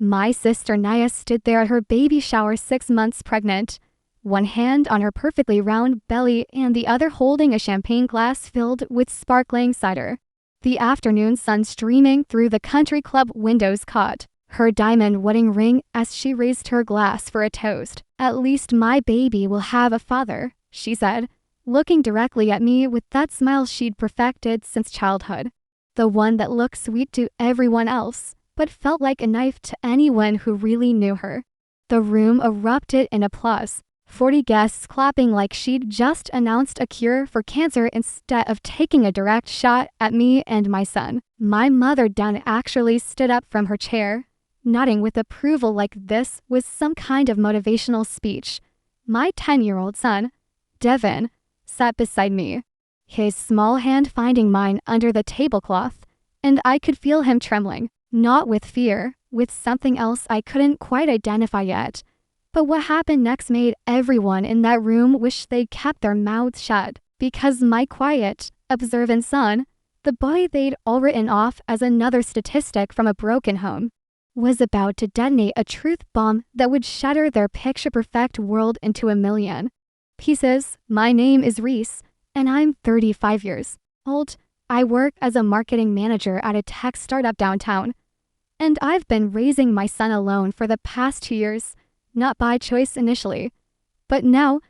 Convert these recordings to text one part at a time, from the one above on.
My sister Naya stood there at her baby shower 6 months pregnant, one hand on her perfectly round belly and the other holding a champagne glass filled with sparkling cider. The afternoon sun streaming through the country club windows caught her diamond wedding ring as she raised her glass for a toast. "At least my baby will have a father," she said, looking directly at me with that smile she'd perfected since childhood. The one that looked sweet to everyone else, but felt like a knife to anyone who really knew her. The room erupted in applause, 40 guests clapping like she'd just announced a cure for cancer instead of taking a direct shot at me and my son. My mother Dawn actually stood up from her chair, nodding with approval like this was some kind of motivational speech. My 10-year-old son, Devin, sat beside me, his small hand finding mine under the tablecloth, and I could feel him trembling, not with fear, with something else I couldn't quite identify yet. But what happened next made everyone in that room wish they'd kept their mouths shut, because my quiet, observant son, the boy they'd all written off as another statistic from a broken home, was about to detonate a truth bomb that would shatter their picture-perfect world into a million pieces. My name is Reese, and I'm 35 years old. I work as a marketing manager at a tech startup downtown, and I've been raising my son alone for the past 2 years. Not by choice initially, but now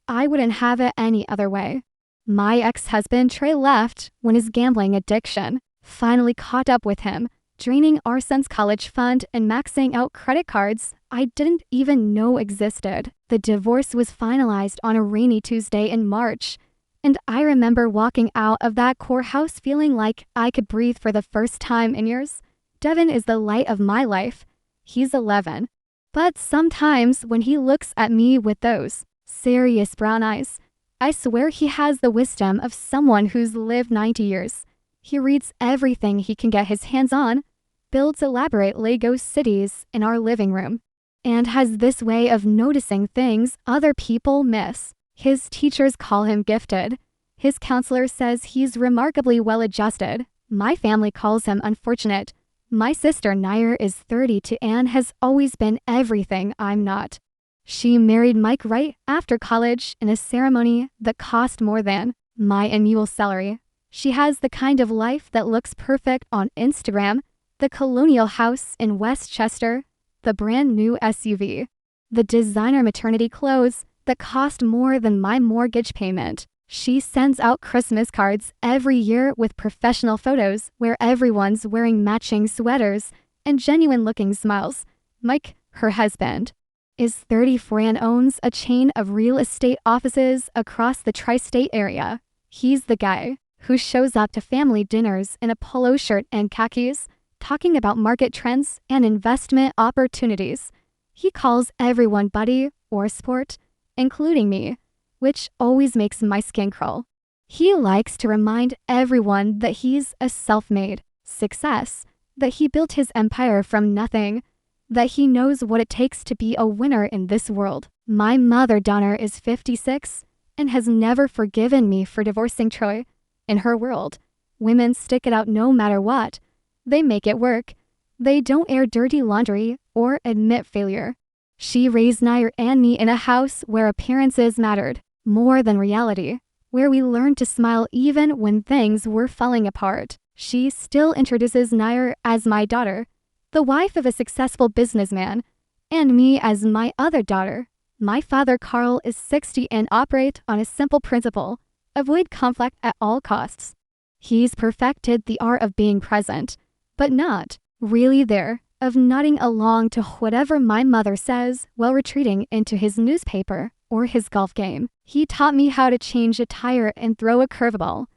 I wouldn't have it any other way. My ex-husband Trey left when his gambling addiction finally caught up with him, draining our son's college fund and maxing out credit cards I didn't even know existed. The divorce was finalized on a rainy Tuesday in March, and I remember walking out of that courthouse feeling like I could breathe for the first time in years. Devin is the light of my life. He's 11. But sometimes when he looks at me with those serious brown eyes, I swear he has the wisdom of someone who's lived 90 years. He reads everything he can get his hands on, builds elaborate Lego cities in our living room, and has this way of noticing things other people miss. His teachers call him gifted. His counselor says he's remarkably well-adjusted. My family calls him unfortunate. My sister Nair is 32 and has always been everything I'm not. She married Mike right after college in a ceremony that cost more than my annual salary. She has the kind of life that looks perfect on Instagram, the colonial house in Westchester, the brand new SUV, the designer maternity clothes that cost more than my mortgage payment. She sends out Christmas cards every year with professional photos where everyone's wearing matching sweaters and genuine-looking smiles. Mike, her husband, is 34 and owns a chain of real estate offices across the tri-state area. He's the guy who shows up to family dinners in a polo shirt and khakis, talking about market trends and investment opportunities. He calls everyone buddy or sport, including me, which always makes my skin crawl. He likes to remind everyone that he's a self-made success, that he built his empire from nothing, that he knows what it takes to be a winner in this world. My mother, Donna, is 56 and has never forgiven me for divorcing Troy. In her world, women stick it out no matter what. They make it work. They don't air dirty laundry or admit failure. She raised Nair and me in a house where appearances mattered more than reality, where we learned to smile even when things were falling apart. She still introduces Nair as my daughter, the wife of a successful businessman, and me as my other daughter. My father, Carl, is 60 and operates on a simple principle: avoid conflict at all costs. He's perfected the art of being present, but not really there, of nodding along to whatever my mother says while retreating into his newspaper or his golf game. He taught me how to change a tire and throw a curveball,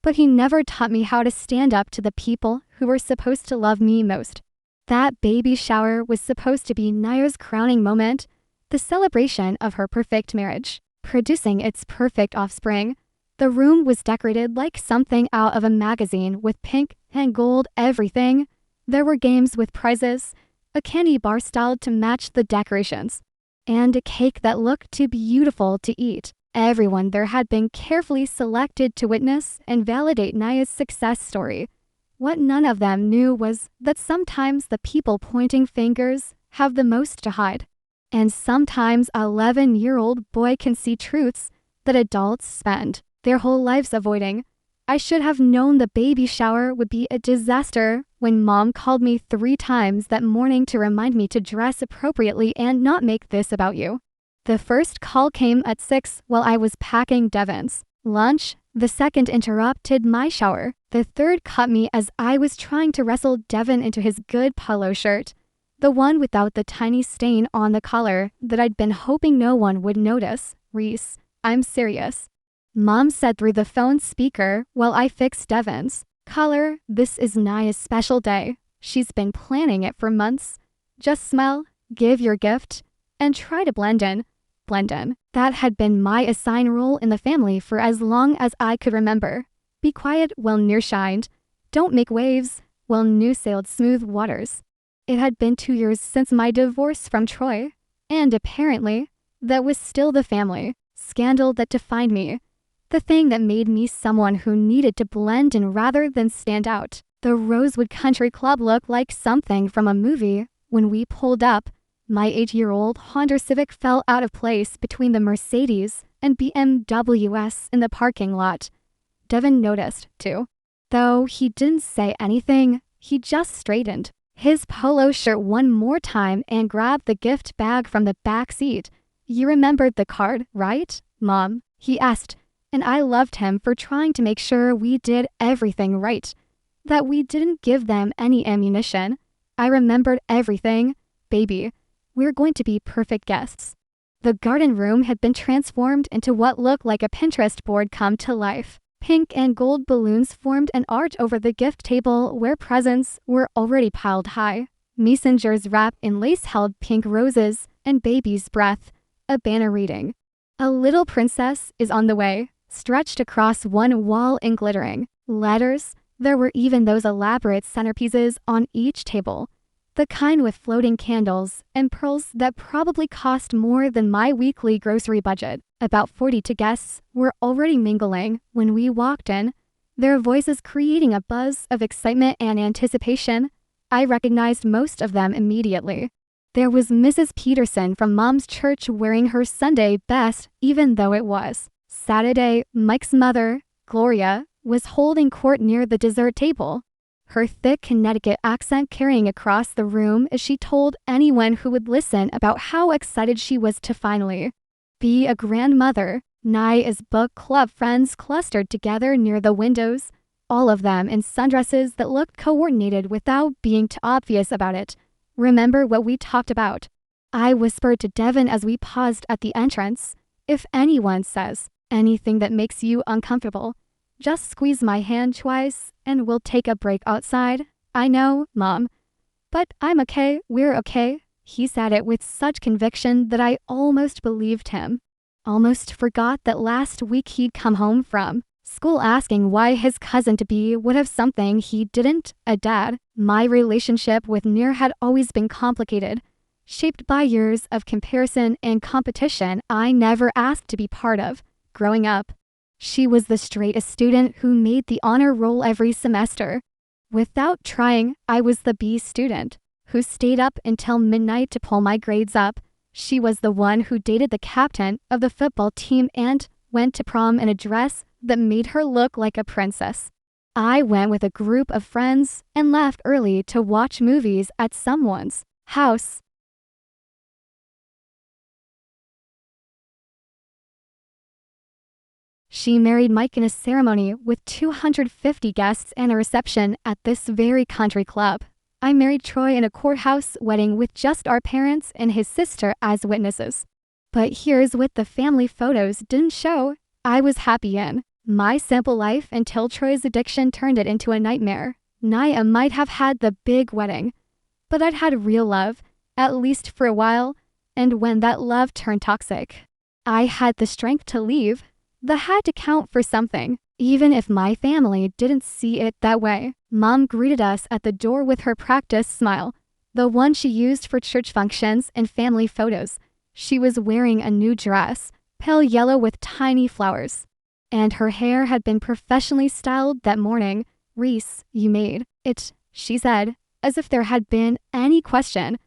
but he never taught me how to stand up to the people who were supposed to love me most. That baby shower was supposed to be Nair's crowning moment, the celebration of her perfect marriage, producing its perfect offspring. The room was decorated like something out of a magazine with pink and gold everything. There were games with prizes, a candy bar styled to match the decorations, and a cake that looked too beautiful to eat. Everyone there had been carefully selected to witness and validate Naya's success story. What none of them knew was that sometimes the people pointing fingers have the most to hide. And sometimes an 11-year-old boy can see truths that adults spend their whole lives avoiding. I should have known the baby shower would be a disaster when Mom called me 3 times that morning to remind me to dress appropriately and not make this about you. The first call came at 6 while I was packing Devon's lunch. The second interrupted my shower. The third caught me as I was trying to wrestle Devon into his good polo shirt, the one without the tiny stain on the collar that I'd been hoping no one would notice. Reese, I'm serious. Mom said through the phone speaker while I fixed Devon's collar. This is Naya's special day. She's been planning it for months. Just smile, give your gift, and try to blend in. Blend in. That had been my assigned role in the family for as long as I could remember. Be quiet while Near shined. Don't make waves while New sailed smooth waters. It had been 2 years since my divorce from Troy, and apparently, that was still the family scandal that defined me. The thing that made me someone who needed to blend in rather than stand out. The Rosewood Country Club looked like something from a movie. When we pulled up, my 8-year-old Honda Civic fell out of place between the Mercedes and BMWs in the parking lot. Devon noticed, too. Though he didn't say anything, he just straightened his polo shirt one more time and grabbed the gift bag from the back seat. You remembered the card, right, Mom? He asked, and I loved him for trying to make sure we did everything right, that we didn't give them any ammunition. I remembered everything. Baby, we're going to be perfect guests. The garden room had been transformed into what looked like a Pinterest board come to life. Pink and gold balloons formed an arch over the gift table where presents were already piled high. Messengers wrapped in lace held pink roses and baby's breath. A banner reading, "A little princess is on the way," stretched across one wall in glittering letters. There were even those elaborate centerpieces on each table, the kind with floating candles and pearls that probably cost more than my weekly grocery budget. About 42 guests were already mingling when we walked in, their voices creating a buzz of excitement and anticipation. I recognized most of them immediately. There was Mrs. Peterson from Mom's church wearing her Sunday best, even though it was Saturday. Mike's mother, Gloria, was holding court near the dessert table, her thick Connecticut accent carrying across the room as she told anyone who would listen about how excited she was to finally be a grandmother. Naya's book club friends clustered together near the windows, all of them in sundresses that looked coordinated without being too obvious about it. Remember what we talked about? I whispered to Devon as we paused at the entrance. If anyone says anything that makes you uncomfortable, just squeeze my hand twice and we'll take a break outside. I know, Mom. But I'm okay, we're okay. He said it with such conviction that I almost believed him. Almost forgot that last week he'd come home from school asking why his cousin-to-be would have something he didn't, a dad. My relationship with Nir had always been complicated, shaped by years of comparison and competition I never asked to be part of. Growing up, she was the straight A student who made the honor roll every semester. Without trying, I was the B student who stayed up until midnight to pull my grades up. She was the one who dated the captain of the football team and went to prom in a dress that made her look like a princess. I went with a group of friends and left early to watch movies at someone's house. She married Mike in a ceremony with 250 guests and a reception at this very country club. I married Troy in a courthouse wedding with just our parents and his sister as witnesses. But here's what the family photos didn't show. I was happy in my simple life until Troy's addiction turned it into a nightmare. Naya might have had the big wedding, but I'd had real love, at least for a while, and when that love turned toxic, I had the strength to leave. That had to count for something, even if my family didn't see it that way. Mom greeted us at the door with her practice smile, the one she used for church functions and family photos. She was wearing a new dress, pale yellow with tiny flowers, and her hair had been professionally styled that morning. Reese, you made she said, as if there had been any question.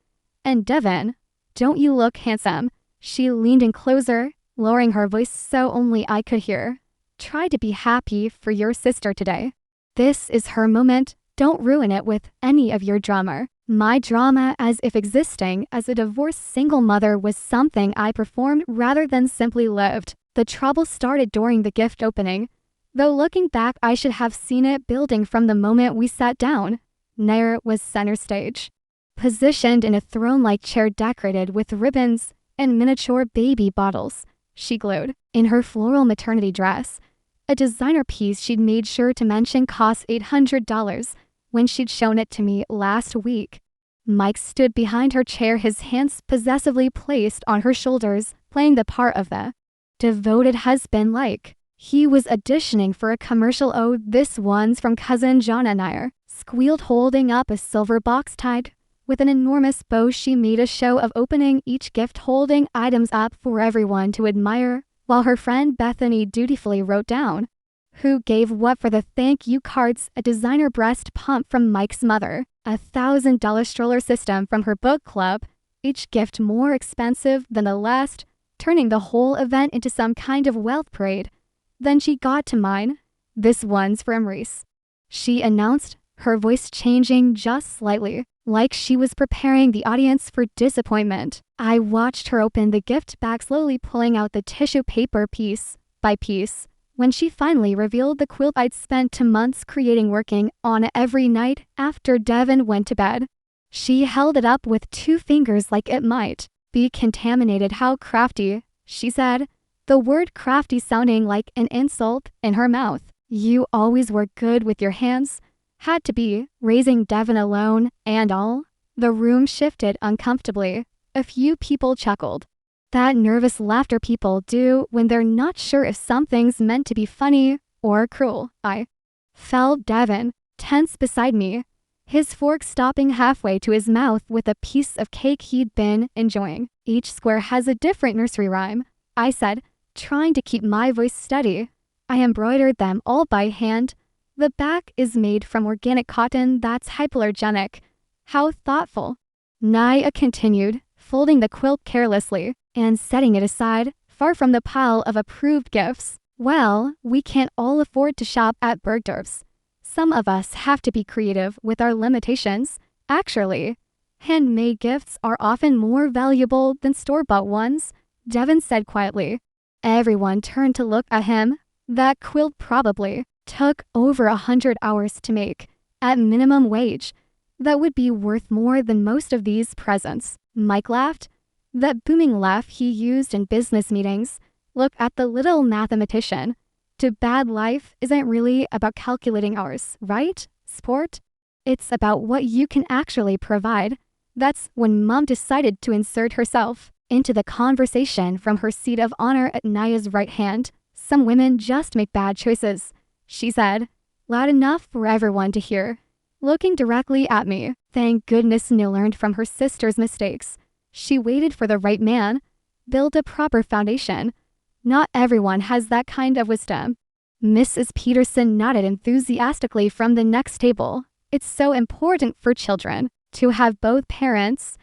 And Devin, don't you look handsome? She leaned in closer, lowering her voice so only I could hear. Try to be happy for your sister today. This is her moment. Don't ruin it with any of your drama. My drama, as if existing as a divorced single mother was something I performed rather than simply lived. The trouble started during the gift opening. Though looking back, I should have seen it building from the moment we sat down. Nair was center stage, positioned in a throne-like chair decorated with ribbons and miniature baby bottles. She glowed in her floral maternity dress. A designer piece she'd made sure to mention cost $800 when she'd shown it to me last week. Mike stood behind her chair, his hands possessively placed on her shoulders, playing the part of the devoted husband like he was auditioning for a commercial. Oh, this one's from cousin Jonna Nair, squealed, holding up a silver box tied with an enormous bow. She made a show of opening each gift, holding items up for everyone to admire, while her friend Bethany dutifully wrote down who gave what for the thank you cards. A designer breast pump from Mike's mother, a $1,000 stroller system from her book club, each gift more expensive than the last, turning the whole event into some kind of wealth parade. Then she got to mine. This one's from Reese, she announced, her voice changing just slightly, like she was preparing the audience for disappointment. I watched her open the gift bag, slowly pulling out the tissue paper piece by piece. When she finally revealed the quilt I'd spent 2 months creating, working on it every night after Devin went to bed, she held it up with 2 fingers like it might be contaminated. How crafty, she said, the word crafty sounding like an insult in her mouth. You always were good with your hands. Had to be, raising Devin alone and all. The room shifted uncomfortably. A few people chuckled. That nervous laughter people do when they're not sure if something's meant to be funny or cruel. I felt Devin tense beside me, his fork stopping halfway to his mouth with a piece of cake he'd been enjoying. Each square has a different nursery rhyme, I said, trying to keep my voice steady. I embroidered them all by hand. The back is made from organic cotton that's hypoallergenic. How thoughtful. Naya continued, folding the quilt carelessly and setting it aside, far from the pile of approved gifts. Well, we can't all afford to shop at Bergdorf's. Some of us have to be creative with our limitations. Actually, handmade gifts are often more valuable than store-bought ones, Devin said quietly. Everyone turned to look at him. That quilt probably took over 100 hours to make, at minimum wage. That would be worth more than most of these presents. Mike laughed. That booming laugh he used in business meetings. Look at the little mathematician. To bad life isn't really about calculating hours, right, sport? It's about what you can actually provide. That's when Mom decided to insert herself into the conversation from her seat of honor at Naya's right hand. Some women just make bad choices, she said, loud enough for everyone to hear, looking directly at me. Thank goodness Nil learned from her sister's mistakes. She waited for the right man, build a proper foundation. Not everyone has that kind of wisdom. Mrs. Peterson nodded enthusiastically from the next table. It's so important for children to have both parents,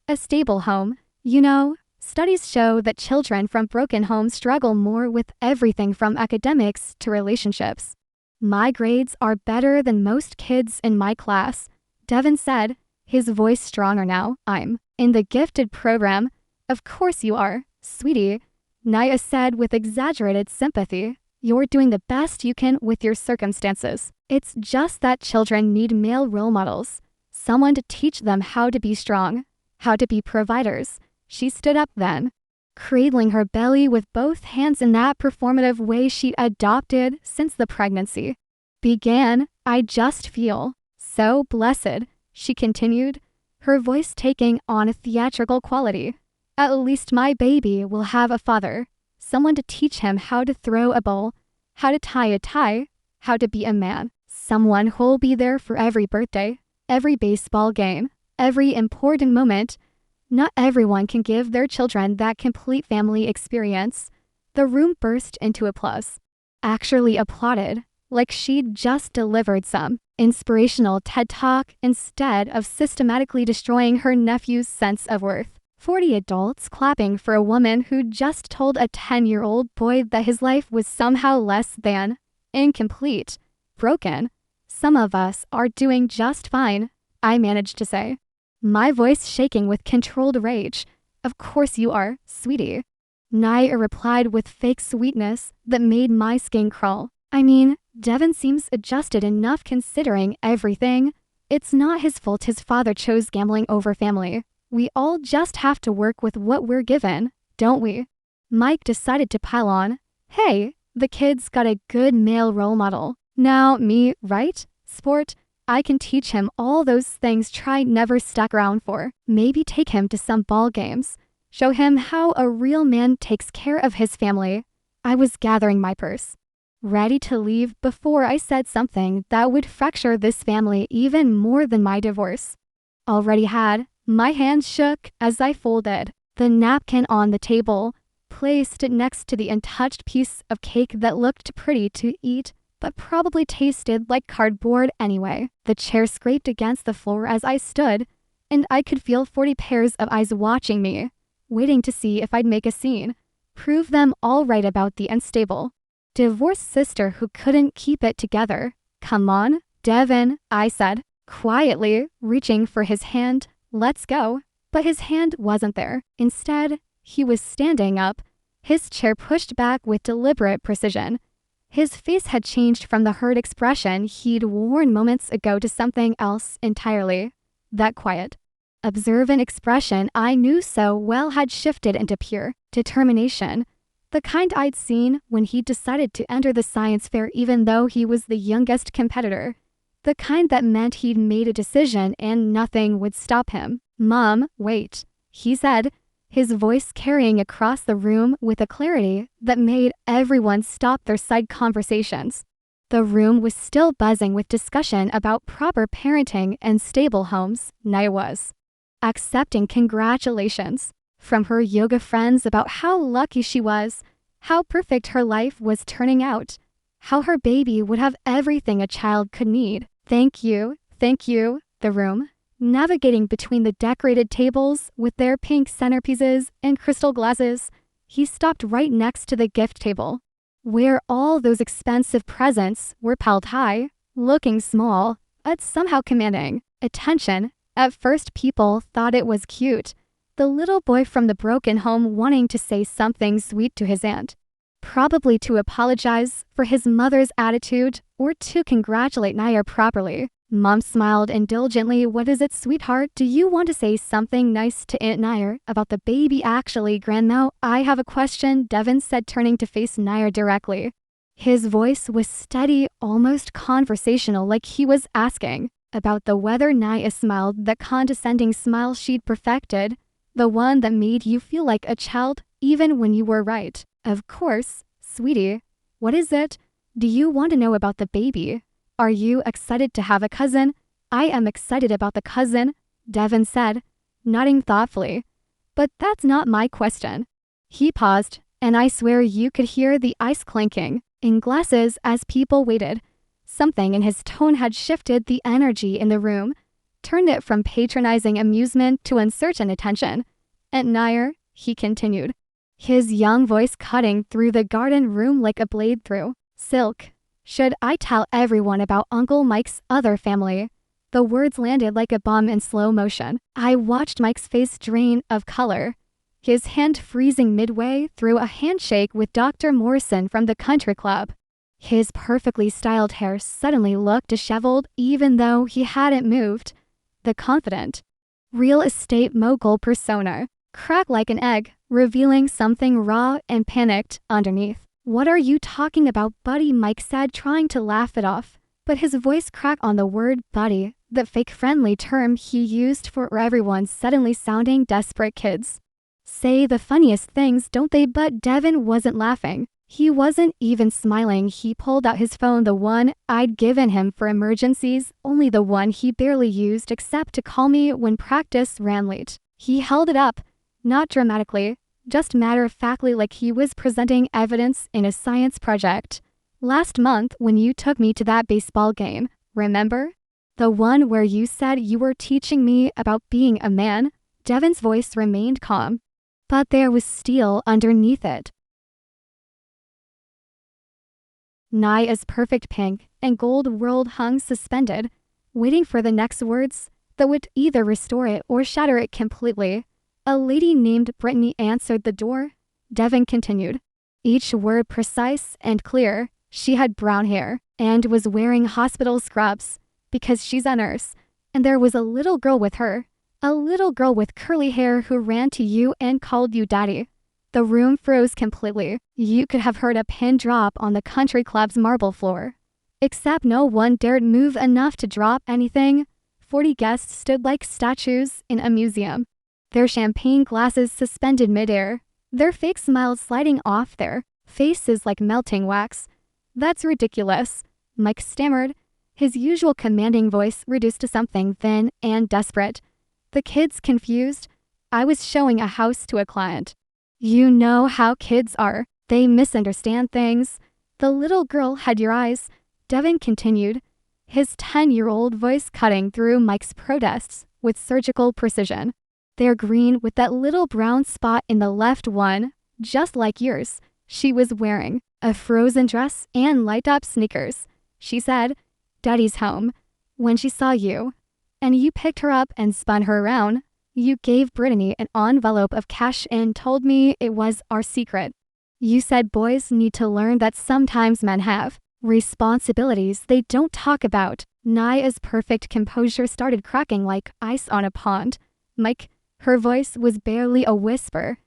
a stable home. You know, studies show that children from broken homes struggle more with everything from academics to relationships. My grades are better than most kids in my class, Devin said, his voice stronger now. I'm in the gifted program. Of course you are, sweetie, Naya said with exaggerated sympathy. You're doing the best you can with your circumstances. It's just that children need male role models, someone to teach them how to be strong, how to be providers. She stood up then, cradling her belly with both hands in that performative way she'd adopted since the pregnancy began. I just feel so blessed, she continued, her voice taking on a theatrical quality. At least my baby will have a father, someone to teach him how to throw a ball, how to tie a tie, how to be a man, someone who'll be there for every birthday, every baseball game, every important moment. Not everyone can give their children that complete family experience. The room burst into applause. Actually applauded, like she'd just delivered some inspirational TED Talk instead of systematically destroying her nephew's sense of worth. 40 adults clapping for a woman who just told a 10-year-old boy that his life was somehow less than incomplete, broken. Some of us are doing just fine, I managed to say, my voice shaking with controlled rage. Of course you are, sweetie. Naya replied with fake sweetness that made my skin crawl. I mean, Devin seems adjusted enough considering everything. It's not his fault his father chose gambling over family. We all just have to work with what we're given, don't we? Mike decided to pile on. Hey, the kid's got a good male role model. Now me, right? Sport. I can teach him all those things Try never stuck around for. Maybe take him to some ball games. Show him how a real man takes care of his family. I was gathering my purse, ready to leave before I said something that would fracture this family even more than my divorce already had. My hand shook as I folded the napkin on the table, placed it next to the untouched piece of cake that looked pretty to eat, but probably tasted like cardboard anyway. The chair scraped against the floor as I stood, and I could feel 40 pairs of eyes watching me, waiting to see if I'd make a scene, prove them all right about the unstable divorced sister who couldn't keep it together. Come on, Devin, I said, quietly, reaching for his hand. Let's go. But his hand wasn't there. Instead, he was standing up, his chair pushed back with deliberate precision. His face had changed from the hurt expression he'd worn moments ago to something else entirely. That quiet, observant expression I knew so well had shifted into pure determination, the kind I'd seen when he decided to enter the science fair even though he was the youngest competitor. The kind that meant he'd made a decision and nothing would stop him. Mom, wait, he said, his voice carrying across the room with a clarity that made everyone stop their side conversations. The room was still buzzing with discussion about proper parenting and stable homes. Naya was accepting congratulations from her yoga friends about how lucky she was, how perfect her life was turning out, how her baby would have everything a child could need. Thank you, the room, navigating between the decorated tables with their pink centerpieces and crystal glasses. He stopped right next to the gift table, where all those expensive presents were piled high, looking small, but somehow commanding attention. At first people thought it was cute, the little boy from the broken home wanting to say something sweet to his aunt, probably to apologize for his mother's attitude or to congratulate Naya properly. Mom smiled indulgently. What is it, sweetheart? Do you want to say something nice to Aunt Naya about the baby? Actually, Grandma, I have a question, Devin said, turning to face Naya directly. His voice was steady, almost conversational, like he was asking about the weather. Naya smiled, that condescending smile she'd perfected, the one that made you feel like a child even when you were right. Of course, sweetie. What is it? Do you want to know about the baby? Are you excited to have a cousin? I am excited about the cousin, Devin said, nodding thoughtfully. But that's not my question. He paused, and I swear you could hear the ice clinking in glasses as people waited. Something in his tone had shifted the energy in the room, turned it from patronizing amusement to uncertain attention. Aunt Naya, he continued, his young voice cutting through the garden room like a blade through silk. Should I tell everyone about Uncle Mike's other family? The words landed like a bomb in slow motion. I watched Mike's face drain of color, his hand freezing midway through a handshake with Dr. Morrison from the country club. His perfectly styled hair suddenly looked disheveled even though he hadn't moved. The confident real estate mogul persona cracked like an egg, revealing something raw and panicked underneath. What are you talking about, buddy? Mike said, trying to laugh it off, but his voice cracked on the word buddy, the fake friendly term he used for everyone suddenly sounding desperate kids. Say the funniest things, don't they? But Devin wasn't laughing. He wasn't even smiling. He pulled out his phone, the one I'd given him for emergencies, only the one he barely used except to call me when practice ran late. He held it up, not dramatically, just matter-of-factly, like he was presenting evidence in a science project. Last month when you took me to that baseball game, remember? The one where you said you were teaching me about being a man?" Devin's voice remained calm, but there was steel underneath it. Naya's perfect pink and gold world hung suspended, waiting for the next words that would either restore it or shatter it completely. "A lady named Brittany answered the door," Devin continued, each word precise and clear. "She had brown hair and was wearing hospital scrubs because she's a nurse, and there was a little girl with her, a little girl with curly hair who ran to you and called you daddy." The room froze completely. You could have heard a pin drop on the country club's marble floor. Except no one dared move enough to drop anything. 40 guests stood like statues in a museum, their champagne glasses suspended midair, their fake smiles sliding off their faces like melting wax. "That's ridiculous," Mike stammered, his usual commanding voice reduced to something thin and desperate. "The kid's confused. I was showing a house to a client. You know how kids are. They misunderstand things. The little girl had your eyes," Devin continued, his 10-year-old voice cutting through Mike's protests with surgical precision. "They're green with that little brown spot in the left one, just like yours. She was wearing a frozen dress and light-up sneakers. She said, 'Daddy's home,' when she saw you. And you picked her up and spun her around. You gave Brittany an envelope of cash and told me it was our secret. You said boys need to learn that sometimes men have responsibilities they don't talk about." Naya's perfect composure started cracking like ice on a pond. "Mike," her voice was barely a whisper,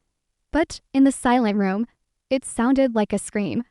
but in the silent room, it sounded like a scream.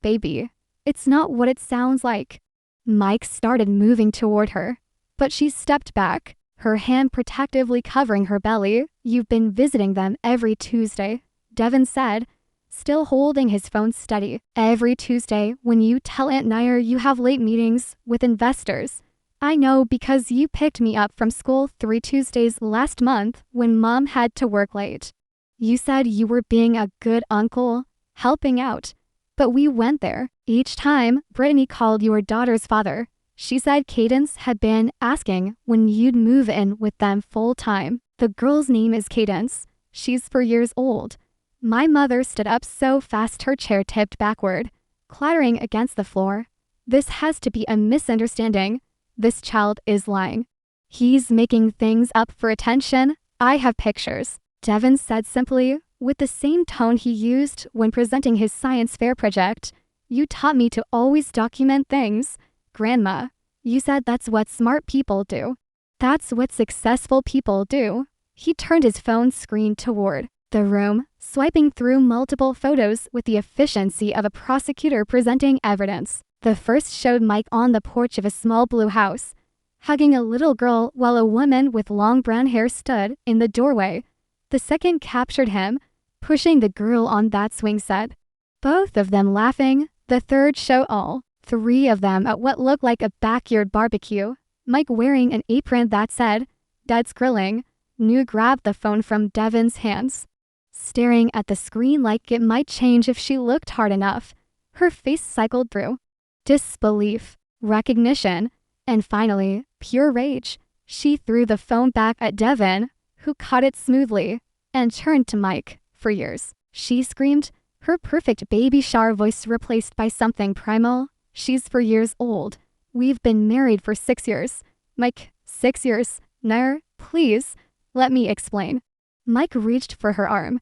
"Baby, it's not what it sounds like." Mike started moving toward her, but she stepped back, her hand protectively covering her belly. "You've been visiting them every Tuesday," Devin said, still holding his phone steady. "Every Tuesday when you tell Aunt Nair you have late meetings with investors. I know because you picked me up from school 3 Tuesdays last month when Mom had to work late. You said you were being a good uncle, helping out. But we went there. Each time, Brittany called your daughter's father. She said Cadence had been asking when you'd move in with them full-time. The girl's name is Cadence. She's 4 years old." My mother stood up so fast her chair tipped backward, clattering against the floor. "This has to be a misunderstanding. This child is lying. He's making things up for attention. I have pictures," Devin said simply, with the same tone he used when presenting his science fair project. "You taught me to always document things, Grandma. You said that's what smart people do. That's what successful people do." He turned his phone screen toward the room, swiping through multiple photos with the efficiency of a prosecutor presenting evidence. The first showed Mike on the porch of a small blue house, hugging a little girl while a woman with long brown hair stood in the doorway. The second captured him, pushing the girl on that swing set, both of them laughing. The third showed all 3 of them at what looked like a backyard barbecue. Mike wearing an apron that said, "Dad's grilling." Nu grabbed the phone from Devin's hands, staring at the screen like it might change if she looked hard enough. Her face cycled through disbelief, recognition, and finally, pure rage. She threw the phone back at Devin, who caught it smoothly, and turned to Mike. "For years," she screamed, her perfect baby shower voice replaced by something primal. "She's 4 years old. We've been married for 6 years. Mike, 6 years. Nair, please, let me explain." Mike reached for her arm,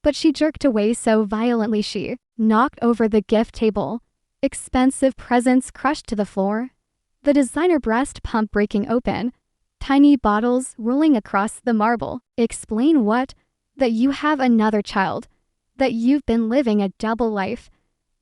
but she jerked away so violently she knocked over the gift table. Expensive presents crushed to the floor, the designer breast pump breaking open, tiny bottles rolling across the marble. "Explain what?" "That you have another child, that you've been living a double life,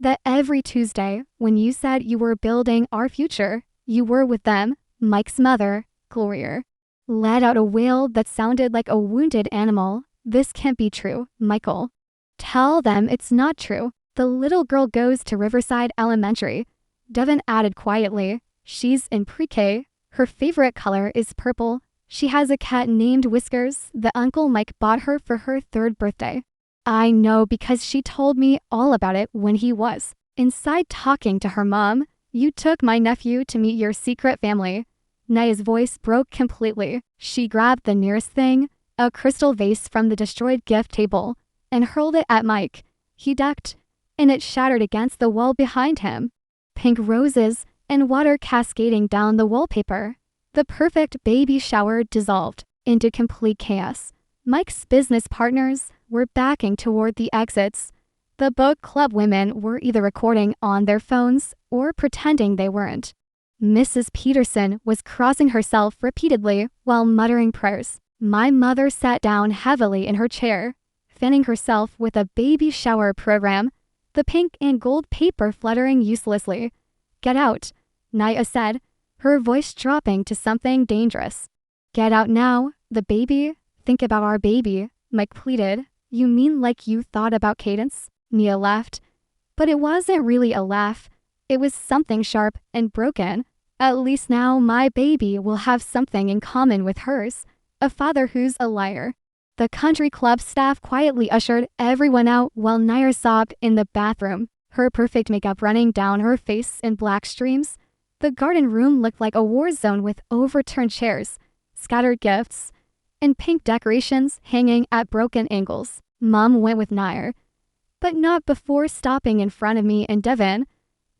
that every Tuesday, when you said you were building our future, you were with them." Mike's mother, Gloria, let out a wail that sounded like a wounded animal. "This can't be true, Michael. Tell them it's not true. The little girl goes to Riverside Elementary," Devin added quietly. "She's in pre-K. Her favorite color is purple. She has a cat named Whiskers that Uncle Mike bought her for her 3rd birthday. I know because she told me all about it when he was inside talking to her mom. You took my nephew to meet your secret family." Naya's voice broke completely. She grabbed the nearest thing, a crystal vase from the destroyed gift table, and hurled it at Mike. He ducked, and it shattered against the wall behind him. Pink roses and water cascading down the wallpaper. The perfect baby shower dissolved into complete chaos. Mike's business partners were backing toward the exits. The book club women were either recording on their phones or pretending they weren't. Mrs. Peterson was crossing herself repeatedly while muttering prayers. My mother sat down heavily in her chair, fanning herself with a baby shower program, the pink and gold paper fluttering uselessly. "Get out," Naya said, her voice dropping to something dangerous. "Get out now, the baby. Think about our baby," Mike pleaded. "You mean like you thought about Cadence?" Nia laughed. But it wasn't really a laugh. It was something sharp and broken. "At least now my baby will have something in common with hers. A father who's a liar." The country club staff quietly ushered everyone out while Nair sobbed in the bathroom, her perfect makeup running down her face in black streams. The garden room looked like a war zone with overturned chairs, scattered gifts, and pink decorations hanging at broken angles. Mom went with Nair, but not before stopping in front of me and Devin.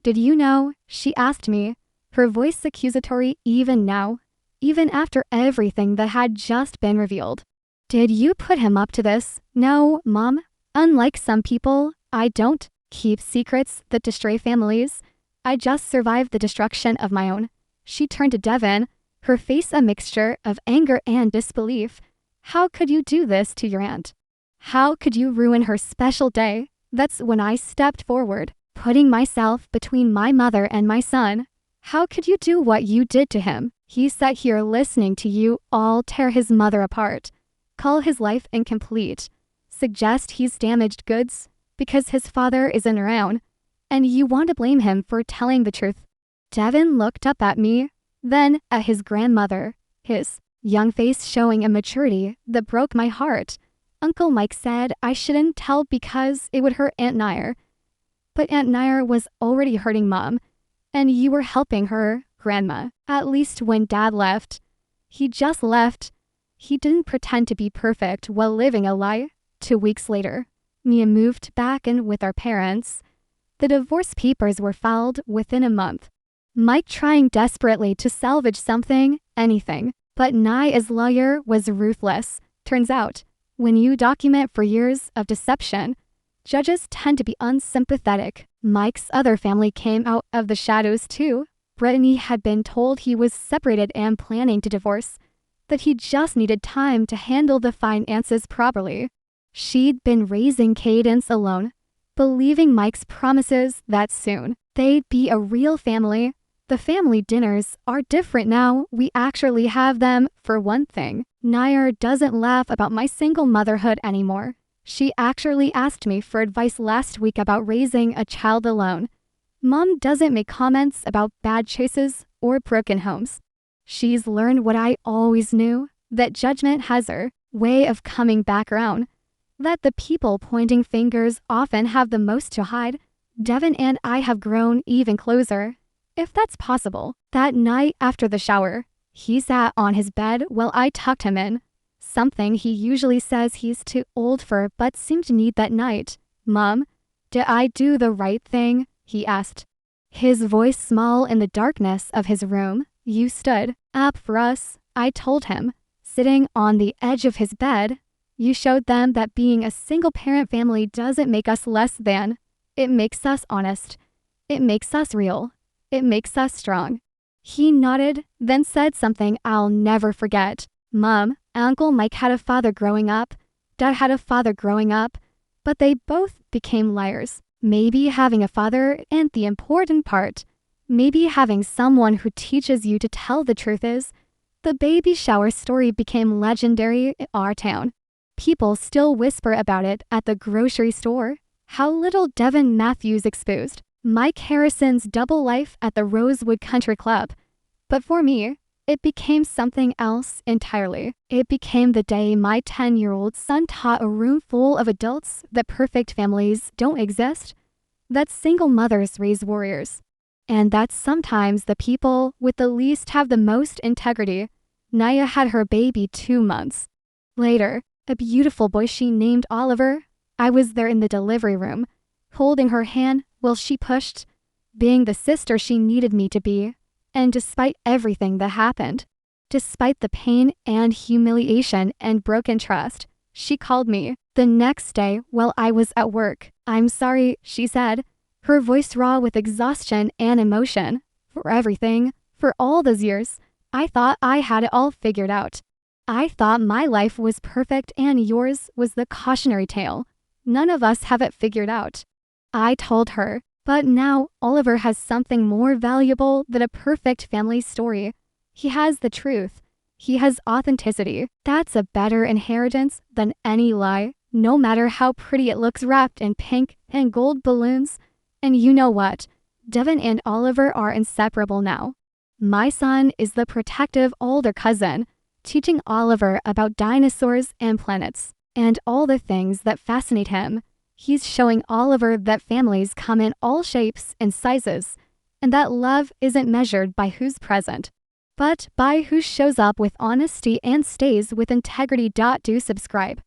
"Did you know?" she asked me, her voice accusatory even now, even after everything that had just been revealed. "Did you put him up to this?" "No, Mom. Unlike some people, I don't keep secrets that destroy families. I just survived the destruction of my own." She turned to Devin, her face a mixture of anger and disbelief. "How could you do this to your aunt? How could you ruin her special day?" That's when I stepped forward, putting myself between my mother and my son. "How could you do what you did to him? He sat here listening to you all tear his mother apart, call his life incomplete, suggest he's damaged goods because his father isn't around, and you want to blame him for telling the truth." Devin looked up at me, then at his grandmother, his young face showing a maturity that broke my heart. "Uncle Mike said I shouldn't tell because it would hurt Aunt Nair. But Aunt Nair was already hurting Mom, and you were helping her, Grandma. At least when Dad left. He just left. He didn't pretend to be perfect while living a lie." 2 weeks later, Mia moved back in with our parents. The divorce papers were filed within a month. Mike trying desperately to salvage something, anything. But Naya's lawyer was ruthless. Turns out, when you document for years of deception, judges tend to be unsympathetic. Mike's other family came out of the shadows too. Brittany had been told he was separated and planning to divorce, that he just needed time to handle the finances properly. She'd been raising Cadence alone, believing Mike's promises that soon they'd be a real family. The family dinners are different now. We actually have them, for one thing. Nair doesn't laugh about my single motherhood anymore. She actually asked me for advice last week about raising a child alone. Mom doesn't make comments about bad choices or broken homes. She's learned what I always knew, that judgment has her way of coming back around, that the people pointing fingers often have the most to hide. Devin and I have grown even closer, if that's possible. That night after the shower, he sat on his bed while I tucked him in, something he usually says he's too old for but seemed to need that night. "Mom, did I do the right thing?" he asked, his voice small in the darkness of his room. "You stood up for us," I told him, sitting on the edge of his bed. "You showed them that being a single-parent family doesn't make us less than. It makes us honest. It makes us real. It makes us strong." He nodded, then said something I'll never forget. "Mom, Uncle Mike had a father growing up. Dad had a father growing up, but they both became liars. Maybe having a father isn't the important part. Maybe having someone who teaches you to tell the truth is." The baby shower story became legendary in our town. People still whisper about it at the grocery store. How little Devin Matthews exposed Mike Harrison's double life at the Rosewood Country Club. But for me, it became something else entirely. It became the day my 10-year-old son taught a room full of adults that perfect families don't exist, that single mothers raise warriors, And that sometimes the people with the least have the most integrity. Naya had her baby 2 months later, a beautiful boy she named Oliver. I was there in the delivery room, holding her hand while she pushed, being the sister she needed me to be. And despite everything that happened, despite the pain and humiliation and broken trust, she called me the next day while I was at work. "I'm sorry," she said, her voice raw with exhaustion and emotion. "For everything, for all those years, I thought I had it all figured out. I thought my life was perfect and yours was the cautionary tale. None of us have it figured out." I told her, but now Oliver has something more valuable than a perfect family story. He has the truth. He has authenticity. That's a better inheritance than any lie, no matter how pretty it looks wrapped in pink and gold balloons. And you know what? Devin and Oliver are inseparable now. My son is the protective older cousin, teaching Oliver about dinosaurs and planets, and all the things that fascinate him. He's showing Oliver that families come in all shapes and sizes, and that love isn't measured by who's present, but by who shows up with honesty and stays with integrity. Do subscribe.